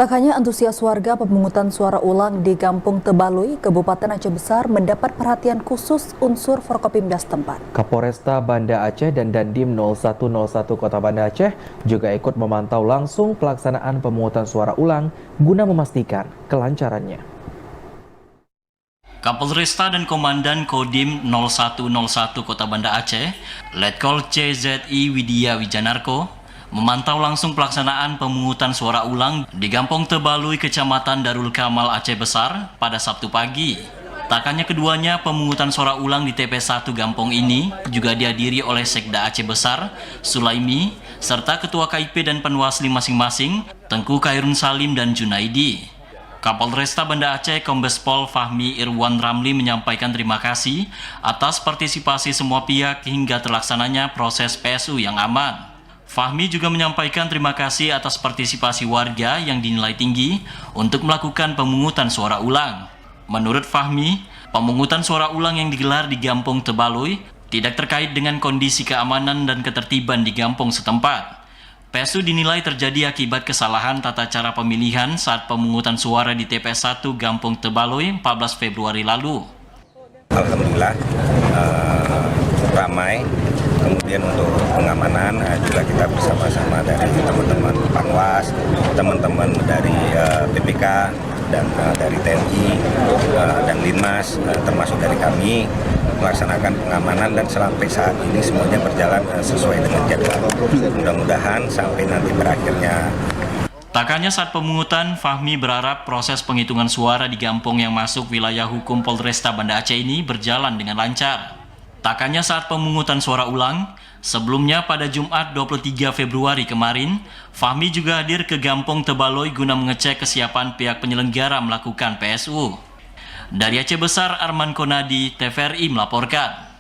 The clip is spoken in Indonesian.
Tak hanya antusias warga, pemungutan suara ulang di Kampung Tebalui, Kabupaten Aceh Besar mendapat perhatian khusus unsur Forkopimda setempat. Kapolresta Banda Aceh dan Dandim 0101 Kota Banda Aceh juga ikut memantau langsung pelaksanaan pemungutan suara ulang guna memastikan kelancarannya. Kapolresta dan Komandan Kodim 0101 Kota Banda Aceh, Letkol CZI Widya Wijanarko, memantau langsung pelaksanaan pemungutan suara ulang di Kampung Tebalui, Kecamatan Darul Kamal, Aceh Besar pada Sabtu pagi. Tak hanya keduanya, pemungutan suara ulang di TP1 Gampong ini juga dihadiri oleh Sekda Aceh Besar, Sulaimi, serta Ketua KIP dan Panwasli masing-masing, Tengku Khairun Salim dan Junaidi. Kapolresta Banda Aceh Kombes Pol Fahmi Irwan Ramli menyampaikan terima kasih atas partisipasi semua pihak hingga terlaksananya proses PSU yang aman. Fahmi juga menyampaikan terima kasih atas partisipasi warga yang dinilai tinggi untuk melakukan pemungutan suara ulang. Menurut Fahmi, pemungutan suara ulang yang digelar di Kampung Tebalui tidak terkait dengan kondisi keamanan dan ketertiban di kampung setempat. PSU dinilai terjadi akibat kesalahan tata cara pemilihan saat pemungutan suara di TPS 1 Kampung Tebalui 14 Februari lalu. Alhamdulillah ramai. Kemudian untuk pengamanan juga kita bersama-sama dari teman-teman Panwas, teman-teman dari PPK dan dari TNI dan Linmas, termasuk dari kami melaksanakan pengamanan dan sampai saat ini semuanya berjalan sesuai dengan jadwal. Mudah-mudahan sampai nanti berakhirnya. Tak hanya saat pemungutan, Fahmi berharap proses penghitungan suara di kampung yang masuk wilayah hukum Polresta Banda Aceh ini berjalan dengan lancar. Tak hanya saat pemungutan suara ulang, sebelumnya pada Jumat 23 Februari kemarin, Fahmi juga hadir ke Kampung Tebalui guna mengecek kesiapan pihak penyelenggara melakukan PSU. Dari Aceh Besar, Arman Konadi, TVRI melaporkan.